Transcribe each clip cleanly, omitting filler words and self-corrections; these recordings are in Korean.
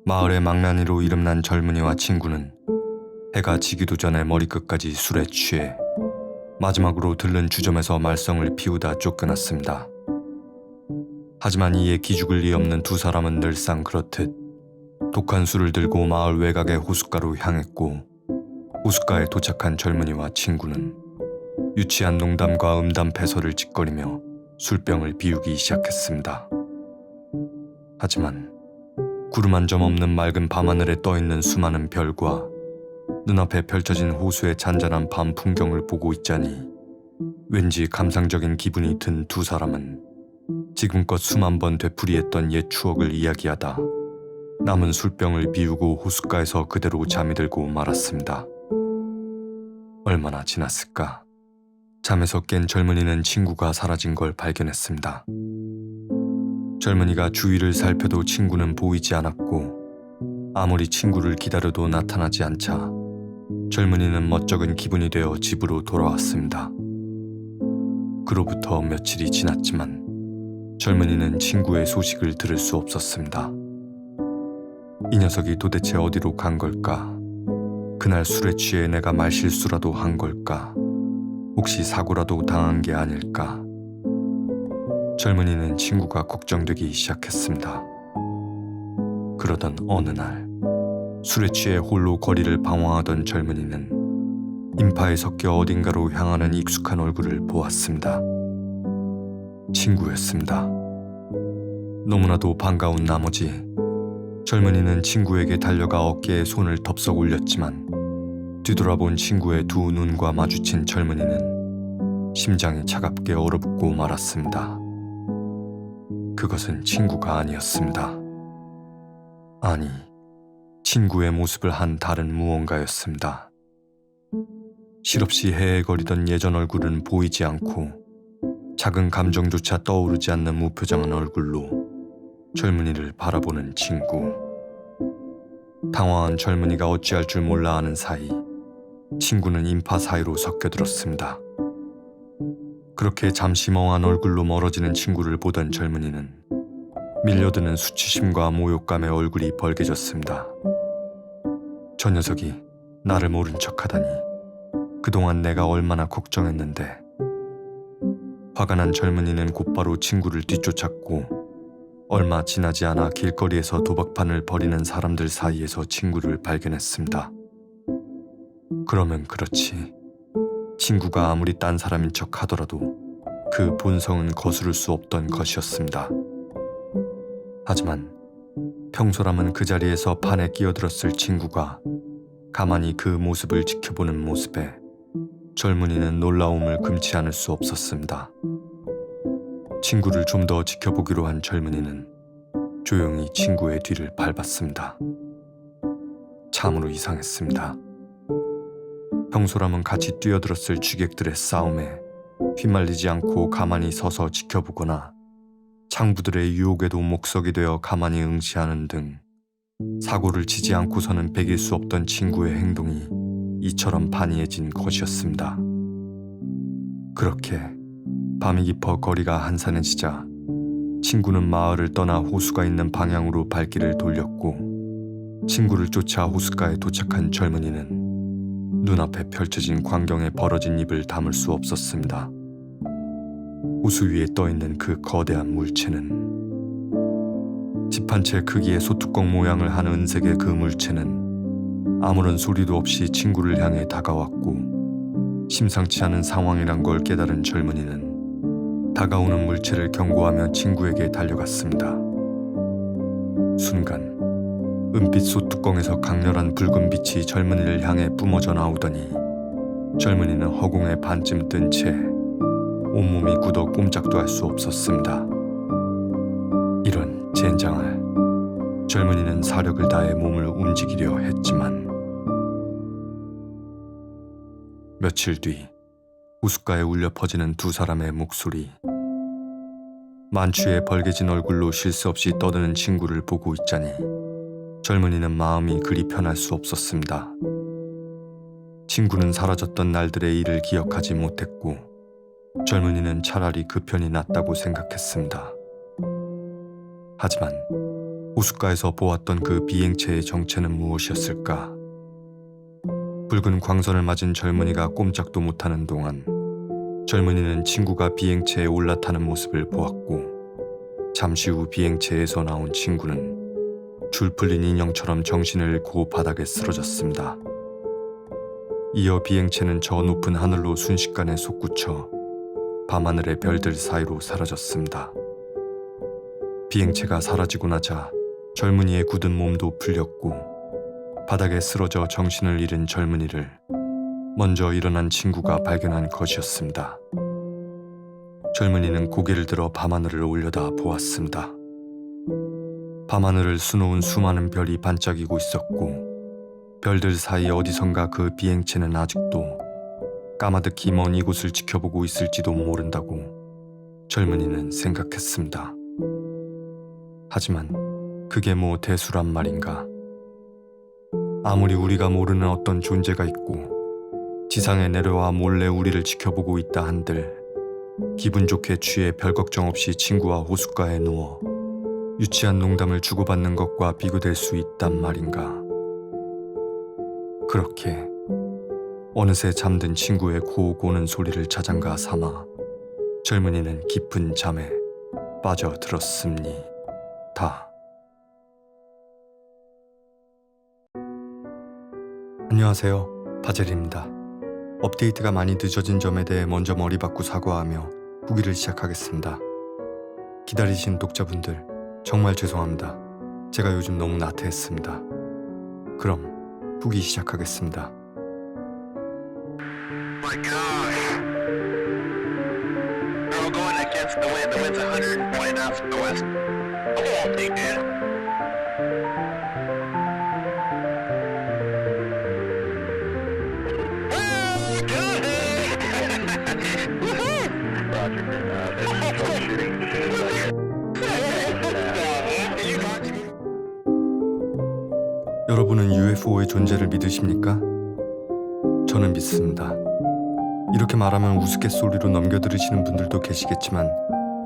마을의 망나니로 이름난 젊은이와 친구는 해가 지기도 전에 머리끝까지 술에 취해 마지막으로 들른 주점에서 말썽을 피우다 쫓겨났습니다. 하지만 이에 기죽을 리 없는 두 사람은 늘상 그렇듯 독한 술을 들고 마을 외곽의 호숫가로 향했고, 호숫가에 도착한 젊은이와 친구는 유치한 농담과 음담 패설을 짓거리며 술병을 비우기 시작했습니다. 하지만 구름 한 점 없는 맑은 밤하늘에 떠있는 수많은 별과 눈앞에 펼쳐진 호수의 잔잔한 밤 풍경을 보고 있자니 왠지 감상적인 기분이 든 두 사람은 지금껏 수만 번 되풀이했던 옛 추억을 이야기하다 남은 술병을 비우고 호숫가에서 그대로 잠이 들고 말았습니다. 얼마나 지났을까? 잠에서 깬 젊은이는 친구가 사라진 걸 발견했습니다. 젊은이가 주위를 살펴도 친구는 보이지 않았고, 아무리 친구를 기다려도 나타나지 않자 젊은이는 멋쩍은 기분이 되어 집으로 돌아왔습니다. 그로부터 며칠이 지났지만 젊은이는 친구의 소식을 들을 수 없었습니다. 이 녀석이 도대체 어디로 간 걸까? 그날 술에 취해 내가 말실수라도 한 걸까? 혹시 사고라도 당한 게 아닐까? 젊은이는 친구가 걱정되기 시작했습니다. 그러던 어느 날, 술에 취해 홀로 거리를 방황하던 젊은이는 인파에 섞여 어딘가로 향하는 익숙한 얼굴을 보았습니다. 친구였습니다. 너무나도 반가운 나머지 젊은이는 친구에게 달려가 어깨에 손을 덥석 올렸지만, 뒤돌아본 친구의 두 눈과 마주친 젊은이는 심장이 차갑게 얼어붙고 말았습니다. 그것은 친구가 아니었습니다. 아니, 친구의 모습을 한 다른 무언가였습니다. 실없이 헤헤거리던 예전 얼굴은 보이지 않고 작은 감정조차 떠오르지 않는 무표정한 얼굴로 젊은이를 바라보는 친구. 당황한 젊은이가 어찌할 줄 몰라 하는 사이 친구는 인파 사이로 섞여들었습니다. 그렇게 잠시 멍한 얼굴로 멀어지는 친구를 보던 젊은이는 밀려드는 수치심과 모욕감에 얼굴이 벌개졌습니다. 저 녀석이 나를 모른 척하다니, 그동안 내가 얼마나 걱정했는데. 화가 난 젊은이는 곧바로 친구를 뒤쫓았고, 얼마 지나지 않아 길거리에서 도박판을 벌이는 사람들 사이에서 친구를 발견했습니다. 그러면 그렇지, 친구가 아무리 딴 사람인 척 하더라도 그 본성은 거스를 수 없던 것이었습니다. 하지만 평소라면 그 자리에서 판에 끼어들었을 친구가 가만히 그 모습을 지켜보는 모습에 젊은이는 놀라움을 금치 않을 수 없었습니다. 친구를 좀 더 지켜보기로 한 젊은이는 조용히 친구의 뒤를 밟았습니다. 참으로 이상했습니다. 평소라면 같이 뛰어들었을 취객들의 싸움에 휘말리지 않고 가만히 서서 지켜보거나 창부들의 유혹에도 목석이 되어 가만히 응시하는 등 사고를 치지 않고서는 배길 수 없던 친구의 행동이 이처럼 반이해진 것이었습니다. 그렇게 밤이 깊어 거리가 한산해지자 친구는 마을을 떠나 호수가 있는 방향으로 발길을 돌렸고, 친구를 쫓아 호숫가에 도착한 젊은이는 눈앞에 펼쳐진 광경에 벌어진 입을 다물 수 없었습니다. 호수 위에 떠있는 그 거대한 물체는, 집 한 채 크기의 소뚜껑 모양을 한 은색의 그 물체는 아무런 소리도 없이 친구를 향해 다가왔고, 심상치 않은 상황이란 걸 깨달은 젊은이는 다가오는 물체를 경고하며 친구에게 달려갔습니다. 순간 은빛 소뚜껑에서 강렬한 붉은 빛이 젊은이를 향해 뿜어져 나오더니 젊은이는 허공에 반쯤 뜬 채 온몸이 굳어 꼼짝도 할 수 없었습니다. 이런 젠장할. 젊은이는 사력을 다해 몸을 움직이려 했지만, 며칠 뒤 호숫가에 울려 퍼지는 두 사람의 목소리. 만취해 벌개진 얼굴로 쉴 새 없이 떠드는 친구를 보고 있자니 젊은이는 마음이 그리 편할 수 없었습니다. 친구는 사라졌던 날들의 일을 기억하지 못했고, 젊은이는 차라리 그 편이 낫다고 생각했습니다. 하지만 호숫가에서 보았던 그 비행체의 정체는 무엇이었을까? 붉은 광선을 맞은 젊은이가 꼼짝도 못하는 동안 젊은이는 친구가 비행체에 올라타는 모습을 보았고, 잠시 후 비행체에서 나온 친구는 줄 풀린 인형처럼 정신을 잃고 바닥에 쓰러졌습니다. 이어 비행체는 저 높은 하늘로 순식간에 솟구쳐 밤하늘의 별들 사이로 사라졌습니다. 비행체가 사라지고 나자 젊은이의 굳은 몸도 풀렸고, 바닥에 쓰러져 정신을 잃은 젊은이를 먼저 일어난 친구가 발견한 것이었습니다. 젊은이는 고개를 들어 밤하늘을 올려다 보았습니다. 밤하늘을 수놓은 수많은 별이 반짝이고 있었고, 별들 사이 어디선가 그 비행체는 아직도 까마득히 먼 이곳을 지켜보고 있을지도 모른다고 젊은이는 생각했습니다. 하지만 그게 뭐 대수란 말인가? 아무리 우리가 모르는 어떤 존재가 있고 지상에 내려와 몰래 우리를 지켜보고 있다 한들, 기분 좋게 취해 별 걱정 없이 친구와 호숫가에 누워 유치한 농담을 주고받는 것과 비교될 수 있단 말인가? 그렇게 어느새 잠든 친구의 고고는 소리를 자장가 삼아 젊은이는 깊은 잠에 빠져들었습니다. 안녕하세요, 바젤입니다. 업데이트가 많이 늦어진 점에 대해 먼저 머리 받고 사과하며 후기를 시작하겠습니다. 기다리신 독자분들 정말 죄송합니다. 제가 요즘 너무 나태했습니다. 그럼 후기 시작하겠습니다. My gosh. They're all going against the wind. The wind's 120 knots from the west. The whole thing, dude. Roger. Troubleshooting. Did you talk to me? 여러분은 UFO의 존재를 믿으십니까? 저는 믿습니다. 이렇게 말하면 우스갯소리로 넘겨들으시는 분들도 계시겠지만,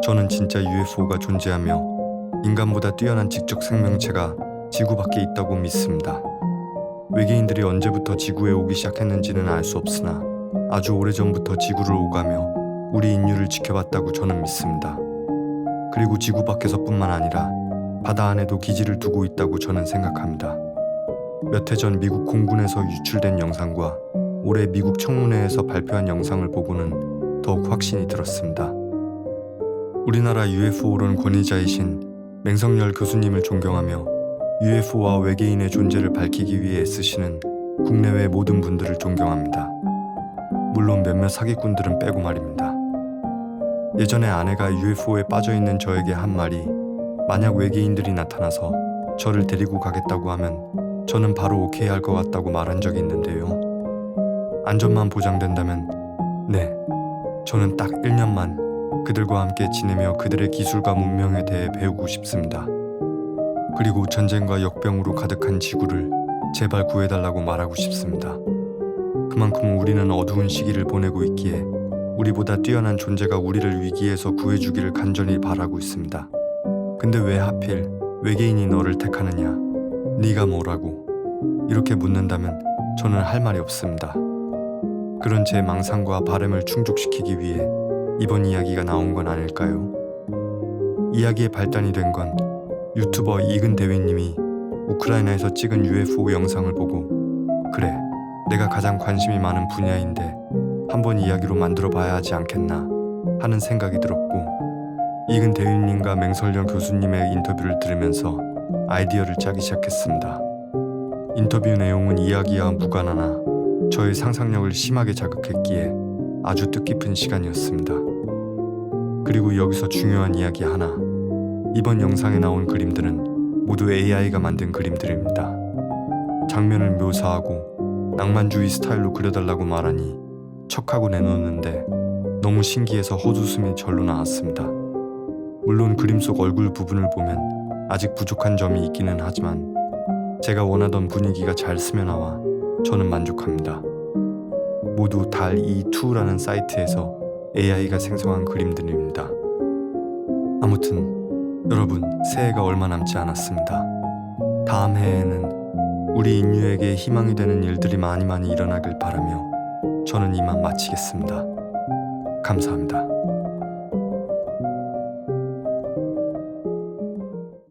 저는 진짜 UFO가 존재하며 인간보다 뛰어난 지적 생명체가 지구 밖에 있다고 믿습니다. 외계인들이 언제부터 지구에 오기 시작했는지는 알 수 없으나 아주 오래전부터 지구를 오가며 우리 인류를 지켜봤다고 저는 믿습니다. 그리고 지구 밖에서뿐만 아니라 바다 안에도 기지를 두고 있다고 저는 생각합니다. 몇 해 전 미국 공군에서 유출된 영상과 올해 미국 청문회에서 발표한 영상을 보고는 더욱 확신이 들었습니다. 우리나라 UFO론 권위자이신 맹성열 교수님을 존경하며 UFO와 외계인의 존재를 밝히기 위해 애쓰시는 국내외 모든 분들을 존경합니다. 물론 몇몇 사기꾼들은 빼고 말입니다. 예전에 아내가 UFO에 빠져있는 저에게 한 말이, 만약 외계인들이 나타나서 저를 데리고 가겠다고 하면 저는 바로 오케이 할 것 같다고 말한 적이 있는데요. 안전만 보장된다면 네, 저는 딱 1년만 그들과 함께 지내며 그들의 기술과 문명에 대해 배우고 싶습니다. 그리고 전쟁과 역병으로 가득한 지구를 제발 구해달라고 말하고 싶습니다. 그만큼 우리는 어두운 시기를 보내고 있기에 우리보다 뛰어난 존재가 우리를 위기에서 구해주기를 간절히 바라고 있습니다. 근데 왜 하필 외계인이 너를 택하느냐? 네가 뭐라고? 이렇게 묻는다면 저는 할 말이 없습니다. 그런 제 망상과 바람을 충족시키기 위해 이번 이야기가 나온 건 아닐까요? 이야기의 발단이 된 건 유튜버 이근 대위님이 우크라이나에서 찍은 UFO 영상을 보고, 그래, 내가 가장 관심이 많은 분야인데 한번 이야기로 만들어 봐야 하지 않겠나 하는 생각이 들었고, 이근 대위님과 맹설령 교수님의 인터뷰를 들으면서 아이디어를 짜기 시작했습니다. 인터뷰 내용은 이야기와 무관하나 저의 상상력을 심하게 자극했기에 아주 뜻깊은 시간이었습니다. 그리고 여기서 중요한 이야기 하나, 이번 영상에 나온 그림들은 모두 AI가 만든 그림들입니다. 장면을 묘사하고 낭만주의 스타일로 그려달라고 말하니 척하고 내놓는데 너무 신기해서 헛웃음이 절로 나왔습니다. 물론 그림 속 얼굴 부분을 보면 아직 부족한 점이 있기는 하지만 제가 원하던 분위기가 잘 스며나와 저는 만족합니다. 모두 DALL-E2라는 사이트에서 AI가 생성한 그림들입니다. 아무튼 여러분, 새해가 얼마 남지 않았습니다. 다음 해에는 우리 인류에게 희망이 되는 일들이 많이 일어나길 바라며 저는 이만 마치겠습니다. 감사합니다.